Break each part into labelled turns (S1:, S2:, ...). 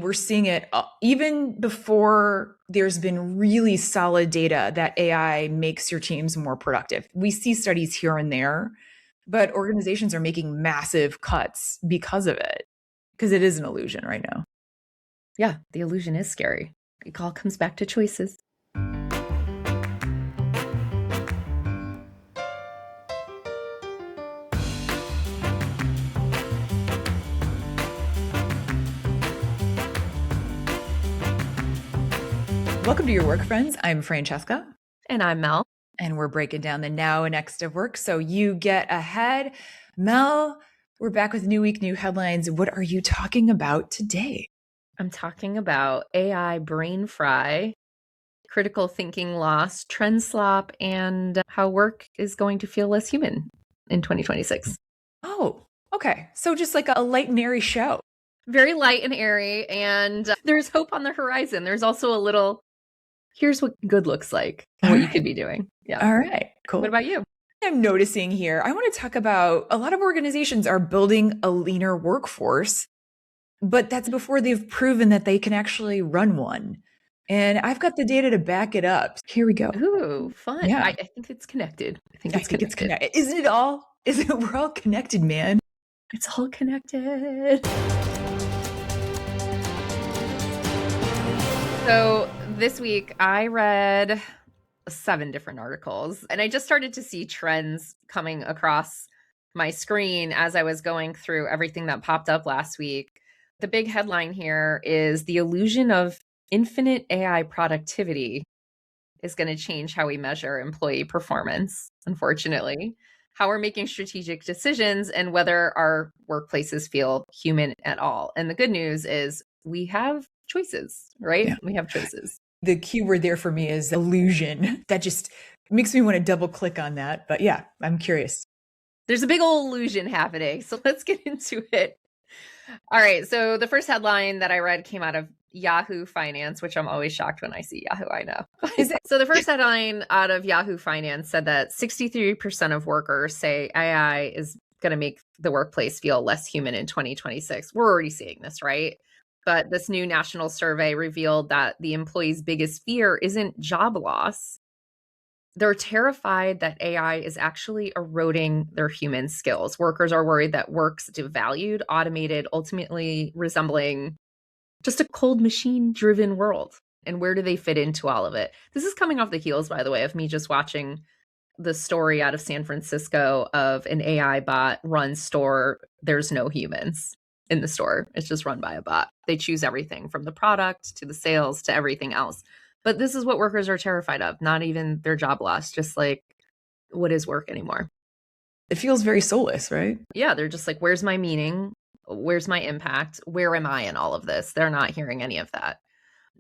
S1: We're seeing it even before there's been really solid data that AI makes your teams more productive. We see studies here and there, but organizations are making massive cuts because of it, because it is an illusion right now.
S2: Yeah, the illusion is scary. It all comes back to choices.
S1: Welcome to Your Work Friends. I'm Francesca.
S2: And I'm Mel.
S1: And we're breaking down the now and next of work so you get ahead. Mel, we're back with new week, new headlines. What are you talking about today?
S2: I'm talking about AI brain fry, critical thinking loss, trend slop, and how work is going to feel less human in 2026.
S1: Oh, okay. So just like a light and airy show.
S2: Very light and airy, and there's hope on the horizon. There's also a little, here's what good looks like and what you could be doing. Yeah.
S1: All right, cool.
S2: What about you?
S1: I'm noticing here, I want to talk about a lot of organizations are building a leaner workforce, but that's before they've proven that they can actually run one. And I've got the data to back it up. Here we go.
S2: Ooh, fun.
S1: Yeah.
S2: I think it's connected.
S1: I think it's connected. Isn't it all? We're all connected, man.
S2: It's all connected. So this week I read 7 different articles, and I just started to see trends coming across my screen as I was going through everything that popped up last week. The big headline here is the illusion of infinite AI productivity is going to change how we measure employee performance, unfortunately, how we're making strategic decisions, and whether our workplaces feel human at all. And the good news is we have choices, right? Yeah. We have choices.
S1: The key word there for me is illusion. That just makes me want to double click on that. But yeah, I'm curious.
S2: There's a big old illusion happening. So let's get into it. All right. So the first headline that I read came out of Yahoo Finance, which I'm always shocked when I see Yahoo, I know. So the first headline out of Yahoo Finance said that 63% of workers say AI is going to make the workplace feel less human in 2026. We're already seeing this, right? But this new national survey revealed that the employees' biggest fear isn't job loss. They're terrified that AI is actually eroding their human skills. Workers are worried that work's devalued, automated, ultimately resembling just a cold machine-driven world. And where do they fit into all of it? This is coming off the heels, by the way, of me just watching the story out of San Francisco of an AI bot run store. There's no humans in the store. It's just run by a bot. They choose everything from the product to the sales to everything else. But this is what workers are terrified of, not even their job loss, just like, what is work anymore?
S1: It feels very soulless, right?
S2: Yeah, they're just like, where's my meaning? Where's my impact? Where am I in all of this? They're not hearing any of that.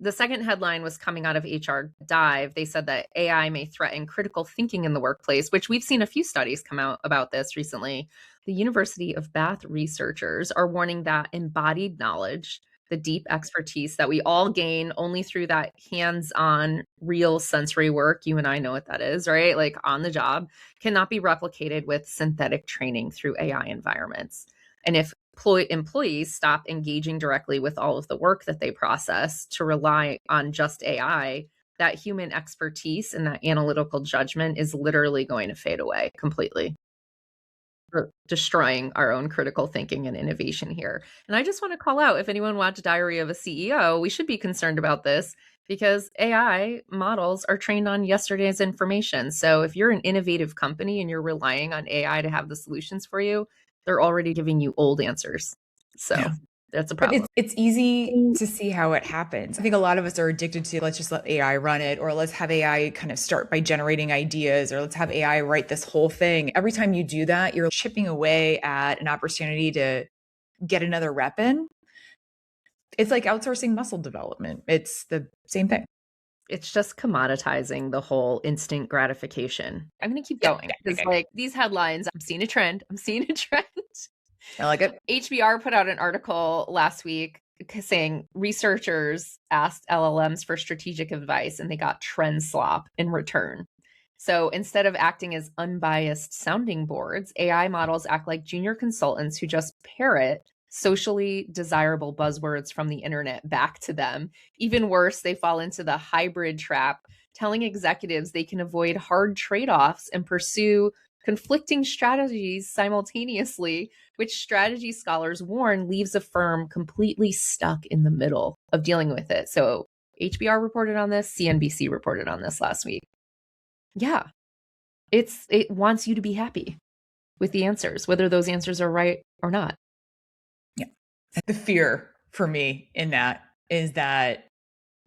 S2: The second headline was coming out of HR Dive. They said that AI may threaten critical thinking in the workplace, which we've seen a few studies come out about this recently. The University of Bath researchers are warning that embodied knowledge, the deep expertise that we all gain only through that hands-on real sensory work, you and I know what that is, right? Like on the job, cannot be replicated with synthetic training through AI environments. And if employees stop engaging directly with all of the work that they process to rely on just AI, that human expertise and that analytical judgment is literally going to fade away completely. We're destroying our own critical thinking and innovation here. And I just want to call out, if anyone watched Diary of a CEO, we should be concerned about this because AI models are trained on yesterday's information. So if you're an innovative company and you're relying on AI to have the solutions for you, they're already giving you old answers. So yeah, that's a problem.
S1: But it's easy to see how it happens. I think a lot of us are addicted to let's just let AI run it, or let's have AI kind of start by generating ideas, or let's have AI write this whole thing. Every time you do that, you're chipping away at an opportunity to get another rep in. It's like outsourcing muscle development. It's the same thing.
S2: It's just commoditizing the whole instant gratification. I'm going to keep going because like these headlines, I'm seeing a trend.
S1: I like it.
S2: HBR put out an article last week saying researchers asked LLMs for strategic advice and they got trend slop in return. So instead of acting as unbiased sounding boards, AI models act like junior consultants who just parrot socially desirable buzzwords from the internet back to them. Even worse, they fall into the hybrid trap, telling executives they can avoid hard trade offs and pursue conflicting strategies simultaneously, which strategy scholars warn leaves a firm completely stuck in the middle of dealing with it. So HBR reported on this, CNBC reported on this last week. Yeah, it wants you to be happy with the answers, whether those answers are right or not.
S1: Yeah. The fear for me in that is that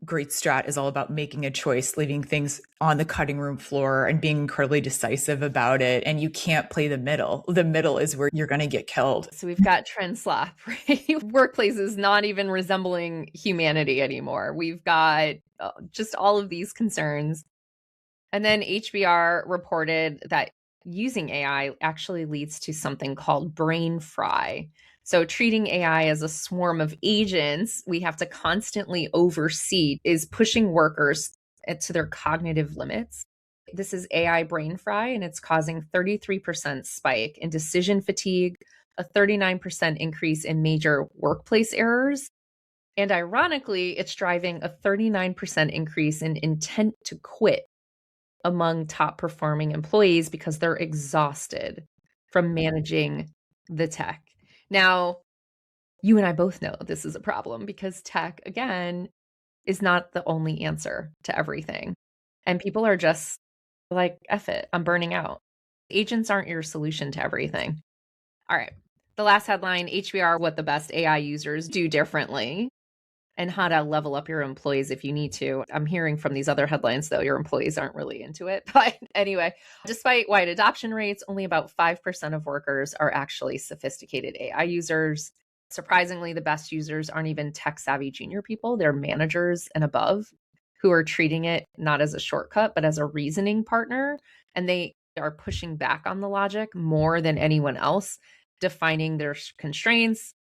S1: great strat is all about making a choice, leaving things on the cutting room floor and being incredibly decisive about it. And you can't play the middle. The middle is where you're going to get killed.
S2: So we've got trend slop, right? Workplaces not even resembling humanity anymore. We've got just all of these concerns. And then HBR reported that using AI actually leads to something called brain fry. So treating AI as a swarm of agents we have to constantly oversee is pushing workers to their cognitive limits. This is AI brain fry, and it's causing 33% spike in decision fatigue, a 39% increase in major workplace errors. And ironically, it's driving a 39% increase in intent to quit among top performing employees because they're exhausted from managing the tech. Now, you and I both know this is a problem because tech, again, is not the only answer to everything. And people are just like, F it, I'm burning out. Agents aren't your solution to everything. All right. The last headline, HBR, what the best AI users do differently and how to level up your employees if you need to. I'm hearing from these other headlines, though, your employees aren't really into it. But anyway, despite wide adoption rates, only about 5% of workers are actually sophisticated AI users. Surprisingly, the best users aren't even tech-savvy junior people. They're managers and above who are treating it not as a shortcut, but as a reasoning partner. And they are pushing back on the logic more than anyone else, defining their constraints,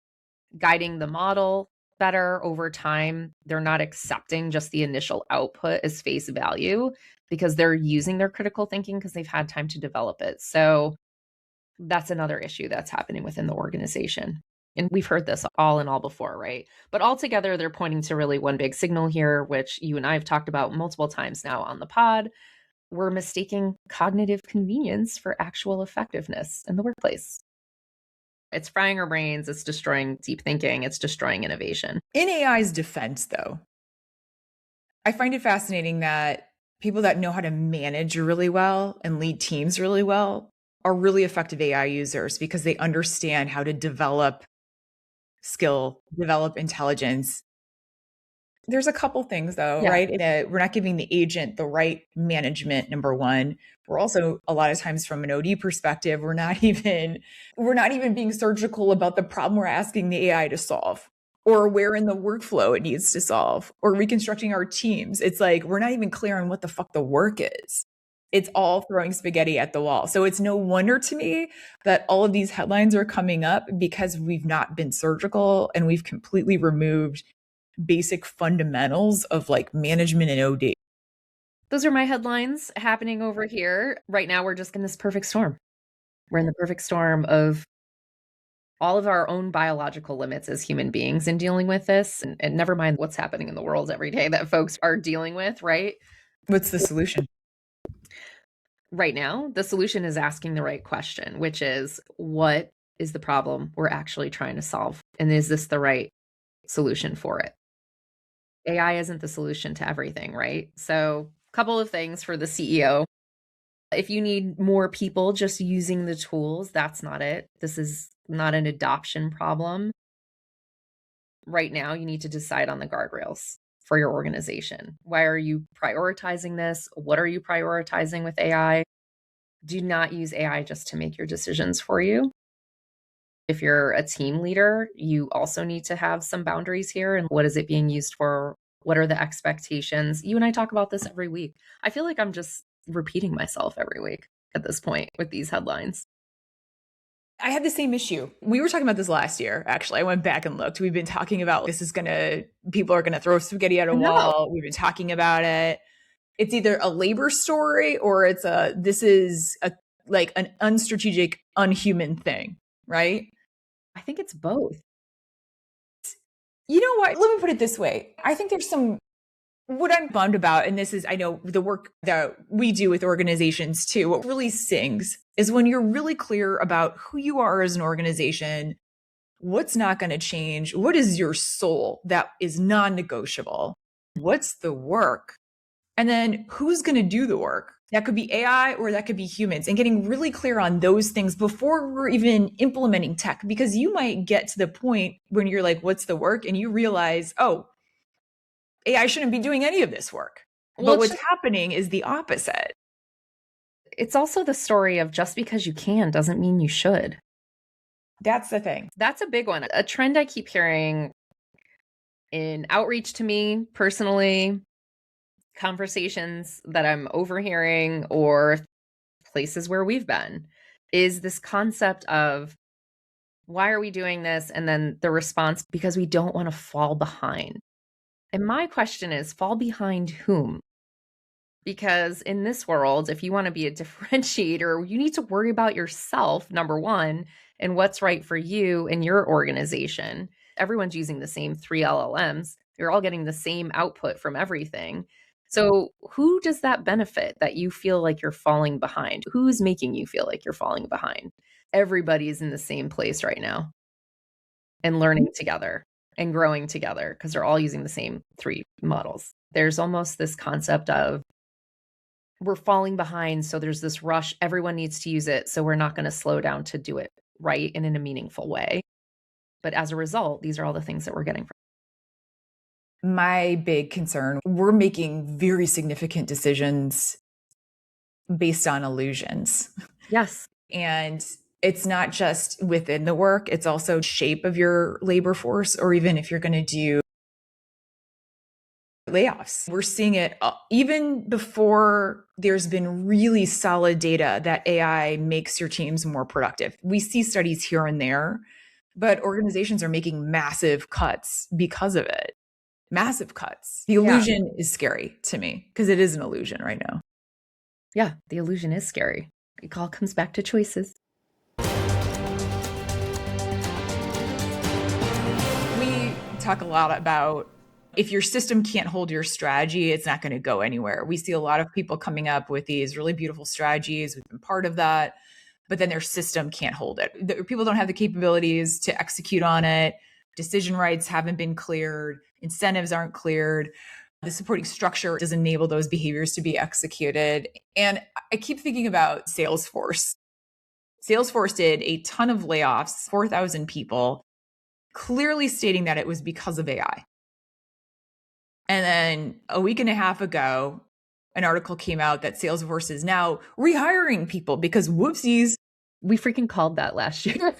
S2: guiding the model better over time. They're not accepting just the initial output as face value because they're using their critical thinking because they've had time to develop it. So that's another issue that's happening within the organization. And we've heard this all in all before, right? But altogether, they're pointing to really one big signal here, which you and I have talked about multiple times now on the pod. We're mistaking cognitive convenience for actual effectiveness in the workplace. It's frying our brains. It's destroying deep thinking. It's destroying innovation.
S1: In AI's defense, though, I find it fascinating that people that know how to manage really well and lead teams really well are really effective AI users because they understand how to develop skill, develop intelligence. There's a couple things though, right? We're not giving the agent the right management, number one. We're also a lot of times from an OD perspective, we're not even being surgical about the problem we're asking the AI to solve or where in the workflow it needs to solve or reconstructing our teams. It's like we're not even clear on what the fuck the work is. It's all throwing spaghetti at the wall. So it's no wonder to me that all of these headlines are coming up because we've not been surgical and we've completely removed basic fundamentals of like management and OD.
S2: Those are my headlines happening over here. Right now, we're just in this perfect storm. We're in the perfect storm of all of our own biological limits as human beings in dealing with this. And never mind what's happening in the world every day that folks are dealing with, right?
S1: What's the solution?
S2: Right now, the solution is asking the right question, which is what is the problem we're actually trying to solve? And is this the right solution for it? AI isn't the solution to everything, right? So, a couple of things for the CEO. If you need more people just using the tools, that's not it. This is not an adoption problem. Right now, you need to decide on the guardrails for your organization. Why are you prioritizing this? What are you prioritizing with AI? Do not use AI just to make your decisions for you. If you're a team leader, you also need to have some boundaries here. And what is it being used for? What are the expectations? You and I talk about this every week. I feel like I'm just repeating myself every week at this point with these headlines.
S1: I had the same issue. We were talking about this last year, actually. I went back and looked. We've been talking about people are going to throw spaghetti at a wall. We've been talking about it. It's either a labor story or this is like an unstrategic, unhuman thing, right?
S2: I think it's both.
S1: You know what? Let me put it this way. I think there's some, what I'm bummed about, and this is, I know the work that we do with organizations too, what really sings is when you're really clear about who you are as an organization, what's not going to change, what is your soul that is non negotiable, what's the work, and then who's going to do the work. That could be AI or that could be humans, and getting really clear on those things before we're even implementing tech, because you might get to the point when you're like, what's the work? And you realize, oh, AI shouldn't be doing any of this work.
S2: Well,
S1: But what's happening is the opposite.
S2: it's also the story of just because you can doesn't mean you should.
S1: That's the thing.
S2: That's a big one. A trend I keep hearing in outreach to me personally, conversations that I'm overhearing, or places where we've been, is this concept of why are we doing this? And then the response, because we don't want to fall behind. And my question is, fall behind whom? Because in this world, if you want to be a differentiator, you need to worry about yourself, number one, and what's right for you and your organization. Everyone's using the same 3 LLMs. You're all getting the same output from everything. So who does that benefit that you feel like you're falling behind? Who's making you feel like you're falling behind? Everybody's in the same place right now and learning together and growing together because they're all using the same 3 models. There's almost this concept of we're falling behind, so there's this rush. Everyone needs to use it, so we're not going to slow down to do it right and in a meaningful way. But as a result, these are all the things that we're getting from.
S1: My big concern, we're making very significant decisions based on illusions.
S2: Yes.
S1: And it's not just within the work, it's also shape of your labor force, or even if you're going to do layoffs. We're seeing it even before there's been really solid data that AI makes your teams more productive. We see studies here and there, but organizations are making massive cuts because of it. Massive cuts. The illusion is scary to me because it is an illusion right now.
S2: Yeah, the illusion is scary. It all comes back to choices.
S1: We talk a lot about if your system can't hold your strategy, it's not going to go anywhere. We see a lot of people coming up with these really beautiful strategies. We've been part of that, but then their system can't hold it. People don't have the capabilities to execute on it. Decision rights haven't been cleared. Incentives aren't cleared. The supporting structure doesn't enable those behaviors to be executed. And I keep thinking about Salesforce. Salesforce did a ton of layoffs, 4,000 people, clearly stating that it was because of AI. And then a week and a half ago, an article came out that Salesforce is now rehiring people because whoopsies.
S2: We freaking called that last year.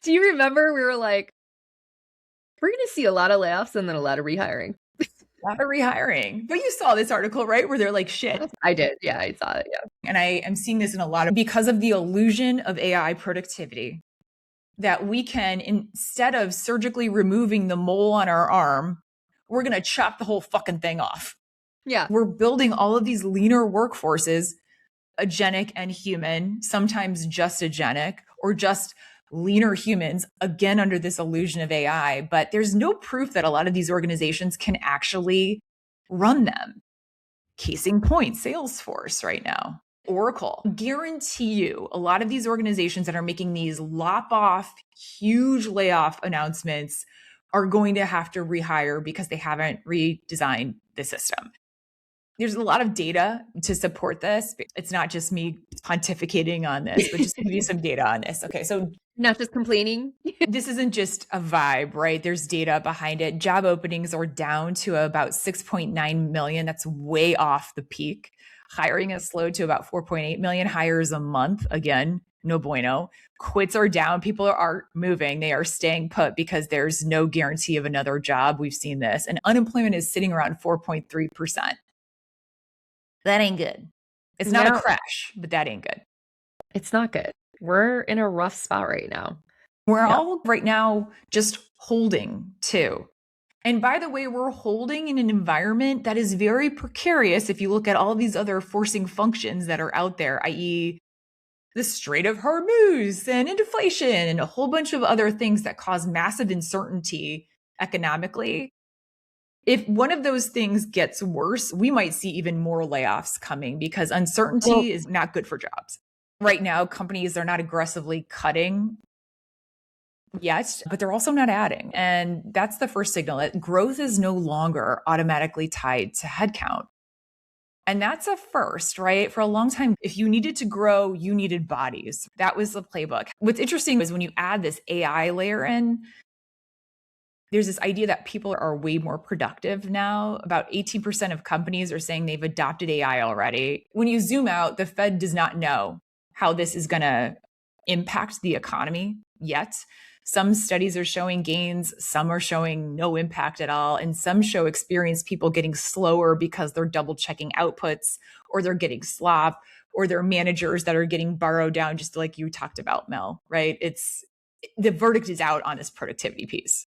S2: Do you remember? We were like, we're going to see a lot of layoffs and then a lot of rehiring.
S1: A lot of rehiring. But you saw this article, right? Where they're like, shit.
S2: I did. Yeah, I saw it. Yeah.
S1: And I am seeing this in a lot of, because of the illusion of AI productivity, that we can, instead of surgically removing the mole on our arm, we're going to chop the whole fucking thing off.
S2: Yeah.
S1: We're building all of these leaner workforces, agenic and human, sometimes just agenic, or just leaner humans, again, under this illusion of AI. But there's no proof that a lot of these organizations can actually run them. Case in point, Salesforce right now. Oracle. Guarantee you, a lot of these organizations that are making these lop off, huge layoff announcements are going to have to rehire because they haven't redesigned the system. There's a lot of data to support this. It's not just me pontificating on this, but just to give you some data on this. Okay, so
S2: not just complaining.
S1: This isn't just a vibe, right? There's data behind it. Job openings are down to about 6.9 million. That's way off the peak. Hiring has slowed to about 4.8 million hires a month. Again, no bueno. Quits are down. People are moving. They are staying put because there's no guarantee of another job. We've seen this. And unemployment is sitting around 4.3%. That ain't good. It's not a crash, but that ain't good.
S2: It's not good. We're in a rough spot right now.
S1: We're all right now just holding too. And by the way, we're holding in an environment that is very precarious if you look at all these other forcing functions that are out there, i.e., the Strait of Hormuz and inflation and a whole bunch of other things that cause massive uncertainty economically. If one of those things gets worse, we might see even more layoffs coming because uncertainty is not good for jobs. Right now, companies are not aggressively cutting yet, but they're also not adding. And that's the first signal that growth is no longer automatically tied to headcount. And that's a first, right? For a long time, if you needed to grow, you needed bodies. That was the playbook. What's interesting is when you add this AI layer in, there's this idea that people are way more productive now. About 18% of companies are saying they've adopted AI already. When you zoom out, the Fed does not know how this is going to impact the economy yet. Some studies are showing gains, some are showing no impact at all, and some show experienced people getting slower because they're double checking outputs or they're getting slop or they're managers that are getting burrowed down, just like you talked about, Mel, right? It's the verdict is out on this productivity piece.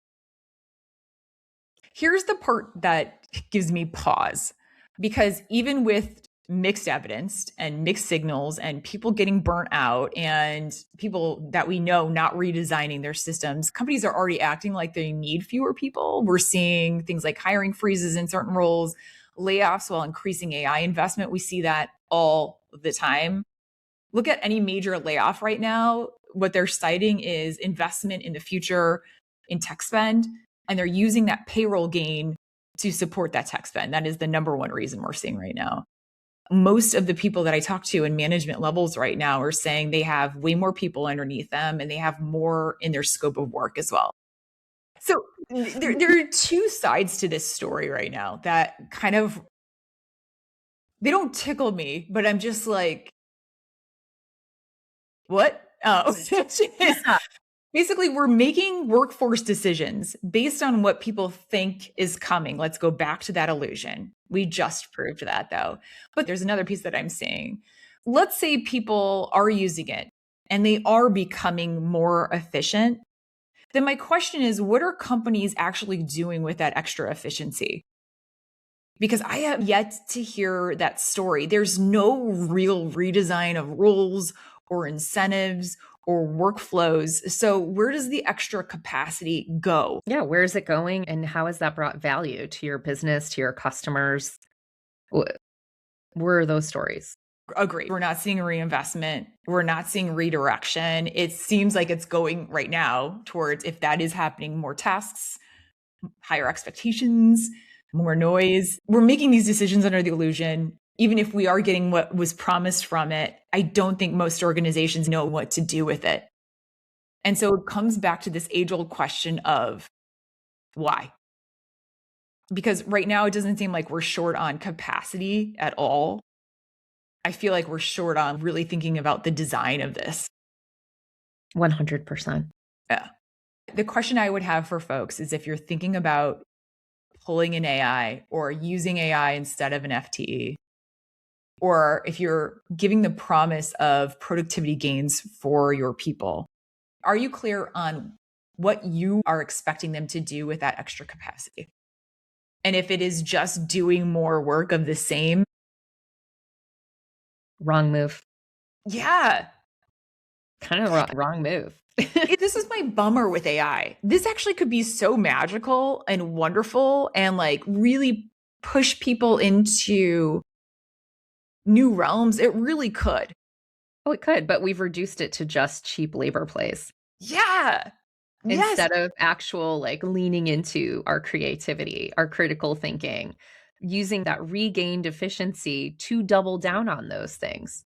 S1: Here's the part that gives me pause, because even with mixed evidence and mixed signals and people getting burnt out and people that we know not redesigning their systems, companies are already acting like they need fewer people. We're seeing things like hiring freezes in certain roles, layoffs while increasing AI investment. We see that all the time. Look at any major layoff right now. What they're citing is investment in the future in tech spend, and they're using that payroll gain to support that tech spend. That is the number one reason we're seeing right now. Most of the people that I talk to in management levels right now are saying they have way more people underneath them and they have more in their scope of work as well. So there are two sides to this story right now that kind of, they don't tickle me, but I'm just like, what? Oh,
S2: Yeah.
S1: basically, we're making workforce decisions based on what people think is coming. Let's go back to that illusion. We just proved that, though. But there's another piece that I'm seeing. Let's say people are using it and they are becoming more efficient. Then my question is, what are companies actually doing with that extra efficiency? Because I have yet to hear that story. There's no real redesign of roles or incentives or workflows. So where does the extra capacity go?
S2: Yeah, where is it going and how has that brought value to your business, to your customers? Where are those stories?
S1: Agree. We're not seeing reinvestment. We're not seeing redirection. It seems like it's going right now towards, if that is happening, more tasks, higher expectations, more noise. We're making these decisions under the illusion. Even if we are getting what was promised from it, I don't think most organizations know what to do with it. And so it comes back to this age-old question of why? Because right now it doesn't seem like we're short on capacity at all. I feel like we're short on really thinking about the design of this.
S2: 100%.
S1: Yeah. The question I would have for folks is if you're thinking about pulling in AI or using AI instead of an FTE, or if you're giving the promise of productivity gains for your people, are you clear on what you are expecting them to do with that extra capacity? And if it is just doing more work of the same,
S2: wrong move.
S1: Yeah.
S2: Kind of wrong move.
S1: This is my bummer with AI. This actually could be so magical and wonderful and like really push people into new realms. It really could.
S2: Oh, it could, but we've reduced it to just cheap labor plays.
S1: Yeah.
S2: Instead of actual like leaning into our creativity, our critical thinking, using that regained efficiency to double down on those things.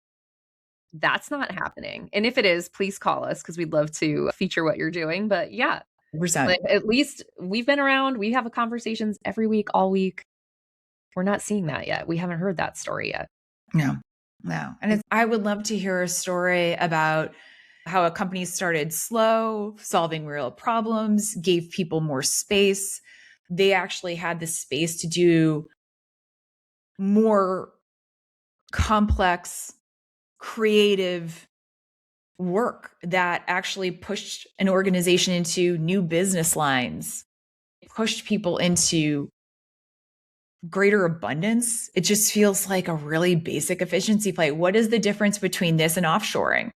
S2: That's not happening. And if it is, please call us because we'd love to feature what you're doing. But yeah, like, at least we've been around. We have conversations every week, all week. We're not seeing that yet. We haven't heard that story yet.
S1: No. And I would love to hear a story about how a company started slow, solving real problems, gave people more space. They actually had the space to do more complex, creative work that actually pushed an organization into new business lines, pushed people into greater abundance. It just feels like a really basic efficiency play. What is the difference between this and offshoring?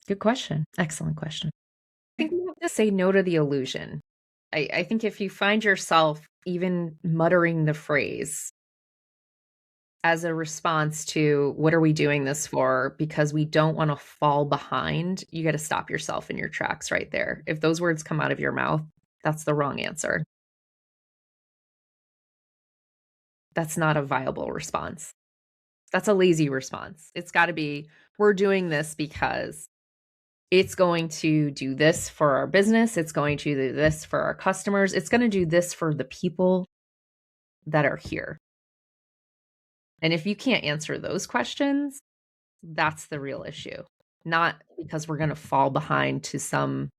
S2: Good question. Excellent question. I think we have to say no to the illusion. I think if you find yourself even muttering the phrase as a response to what are we doing this for because we don't want to fall behind, you got to stop yourself in your tracks right there. If those words come out of your mouth, that's the wrong answer. That's not a viable response. That's a lazy response. It's got to be, we're doing this because it's going to do this for our business. It's going to do this for our customers. It's going to do this for the people that are here. And if you can't answer those questions, that's the real issue. Not because we're going to fall behind to some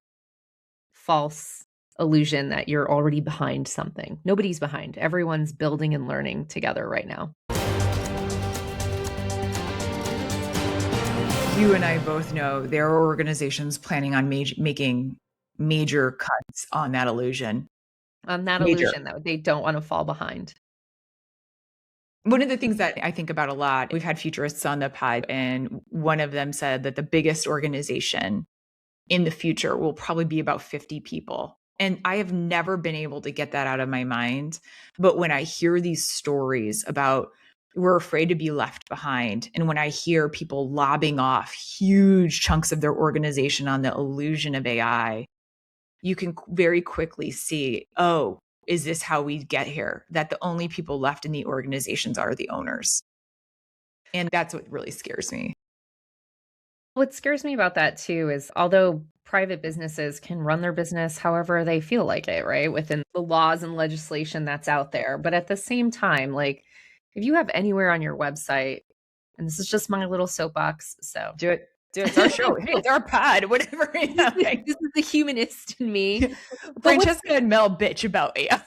S2: false illusion that you're already behind something. Nobody's behind. Everyone's building and learning together right now.
S1: You and I both know there are organizations planning on making major cuts on that illusion.
S2: On that illusion that they don't want to fall behind.
S1: One of the things that I think about a lot, we've had futurists on the pod, and one of them said that the biggest organization in the future will probably be about 50 people. And I have never been able to get that out of my mind. But when I hear these stories about we're afraid to be left behind, and when I hear people lobbing off huge chunks of their organization on the illusion of AI, you can very quickly see, oh, is this how we get here? That the only people left in the organizations are the owners. And that's what really scares me.
S2: What scares me about that too is although private businesses can run their business however they feel like it, right? Within the laws and legislation that's out there. But at the same time, like if you have anywhere on your website, and this is just my little soapbox, so
S1: do it. It's our show. Hey, it's our pod, whatever.
S2: This is the humanist in me.
S1: Francesca and Mel bitch about AI.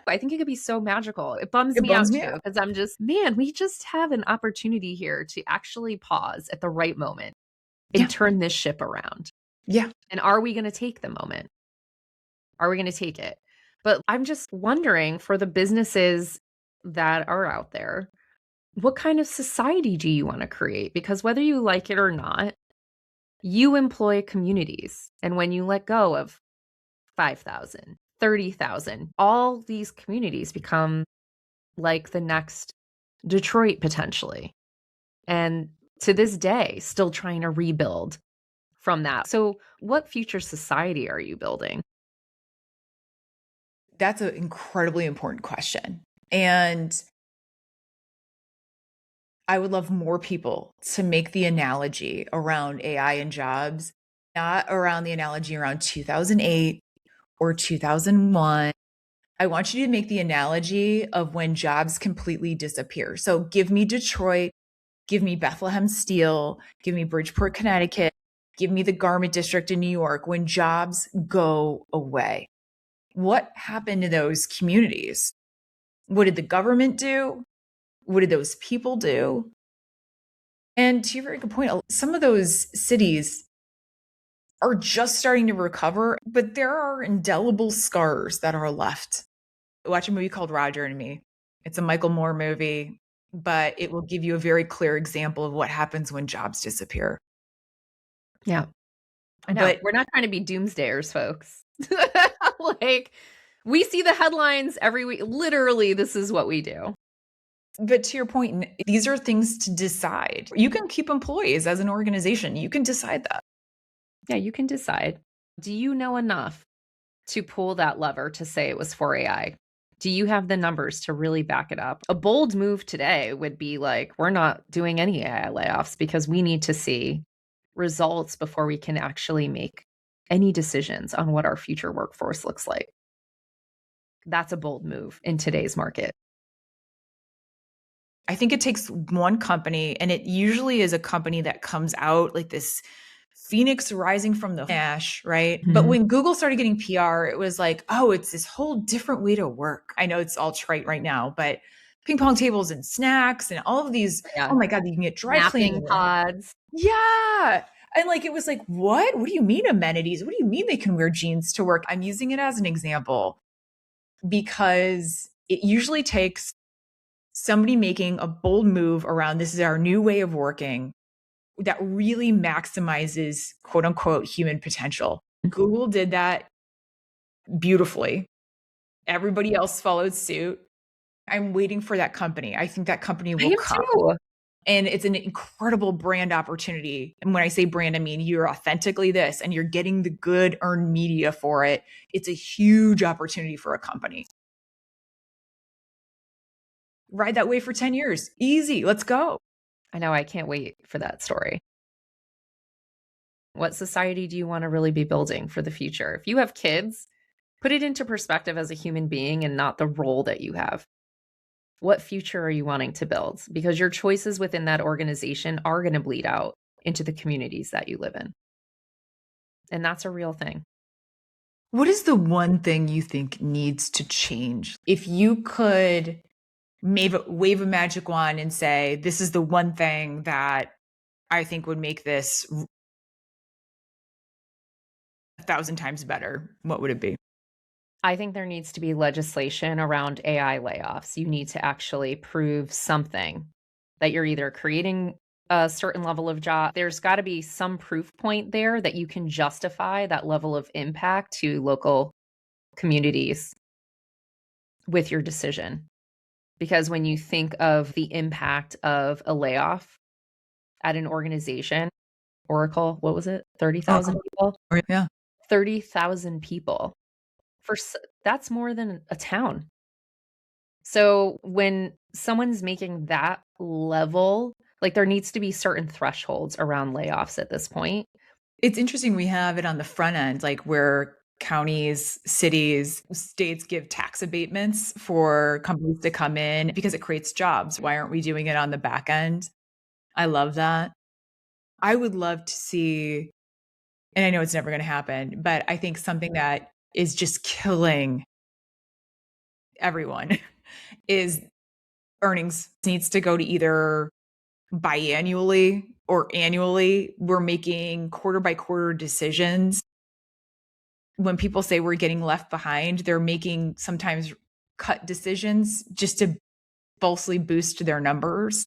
S2: I think it could be so magical. It bums me out too, because I'm just, man, we just have an opportunity here to actually pause at the right moment and turn this ship around.
S1: Yeah.
S2: And are we going to take the moment? Are we going to take it? But I'm just wondering for the businesses that are out there, what kind of society do you want to create? Because whether you like it or not, you employ communities. And when you let go of 5,000, 30,000, all these communities become like the next Detroit potentially. And to this day, still trying to rebuild from that. So what future society are you building?
S1: That's an incredibly important question. And I would love more people to make the analogy around AI and jobs, not around the analogy around 2008 or 2001. I want you to make the analogy of when jobs completely disappear. So give me Detroit, give me Bethlehem Steel, give me Bridgeport, Connecticut, give me the garment district in New York, when jobs go away. What happened to those communities? What did the government do? What did those people do? And to your very good point, some of those cities are just starting to recover, but there are indelible scars that are left. Watch a movie called Roger and Me. It's a Michael Moore movie, but it will give you a very clear example of what happens when jobs disappear.
S2: Yeah. I know. But we're not trying to be doomsdayers, folks. Like, we see the headlines every week. Literally, this is what we do.
S1: But to your point, these are things to decide. You can keep employees as an organization. You can decide that.
S2: Yeah, you can decide. Do you know enough to pull that lever to say it was for AI? Do you have the numbers to really back it up? A bold move today would be like, we're not doing any AI layoffs because we need to see results before we can actually make any decisions on what our future workforce looks like. That's a bold move in today's market.
S1: I think it takes one company, and it usually is a company that comes out like this phoenix rising from the ash, right? Mm-hmm. But when Google started getting PR, it was like, oh, it's this whole different way to work. I know it's all trite right now, but ping pong tables and snacks and all of these, oh my God, you can get dry cleaning
S2: pods.
S1: Yeah. And like, it was like, what do you mean amenities? What do you mean they can wear jeans to work? I'm using it as an example because it usually takes somebody making a bold move around this is our new way of working that really maximizes quote unquote human potential. Google did that beautifully. Everybody else followed suit. I'm waiting for that company. I think that company
S2: I
S1: will
S2: am
S1: come.
S2: too.
S1: And it's an incredible brand opportunity. And when I say brand, I mean you're authentically this and you're getting the good earned media for it. It's a huge opportunity for a company. Ride that wave for 10 years. Easy. Let's go.
S2: I know. I can't wait for that story. What society do you want to really be building for the future? If you have kids, put it into perspective as a human being and not the role that you have. What future are you wanting to build? Because your choices within that organization are going to bleed out into the communities that you live in. And that's a real thing.
S1: What is the one thing you think needs to change? If you could wave a magic wand and say, this is the one thing that I think would make this 1,000 times better, what would it be?
S2: I think there needs to be legislation around AI layoffs. You need to actually prove something that you're either creating a certain level of job. There's got to be some proof point there that you can justify that level of impact to local communities with your decision. Because when you think of the impact of a layoff at an organization, Oracle, what was it? 30,000 people?
S1: Yeah.
S2: 30,000 people. That's more than a town. So when someone's making that level, like there needs to be certain thresholds around layoffs at this point.
S1: It's interesting we have it on the front end, like where counties, cities, states give tax abatements for companies to come in because it creates jobs. Why aren't we doing it on the back end? I love that. I would love to see, and I know it's never going to happen, but I think something that is just killing everyone is earnings needs to go to either biannually or annually. We're making quarter by quarter decisions. When people say we're getting left behind, they're making sometimes cut decisions just to falsely boost their numbers.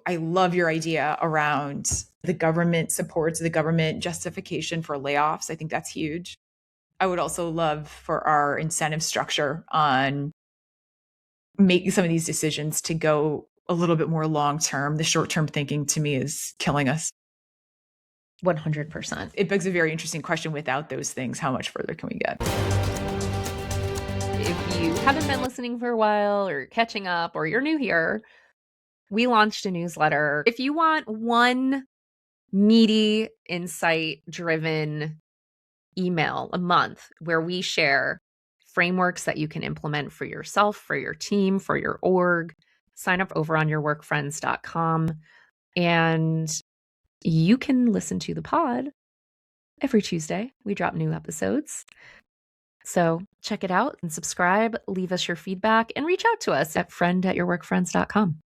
S1: I love your idea around the government supports, the government justification for layoffs. I think that's huge. I would also love for our incentive structure on making some of these decisions to go a little bit more long term. The short term thinking to me is killing us.
S2: 100%.
S1: It begs a very interesting question. Without those things, how much further can we get?
S2: If you haven't been listening for a while or catching up or you're new here, we launched a newsletter. If you want one meaty, insight-driven email a month where we share frameworks that you can implement for yourself, for your team, for your org, sign up over on yourworkfriends.com and you can listen to the pod every Tuesday. We drop new episodes. So check it out and subscribe, leave us your feedback, and reach out to us at friend@yourworkfriends.com.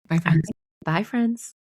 S1: Bye, friends.
S2: Bye, friends.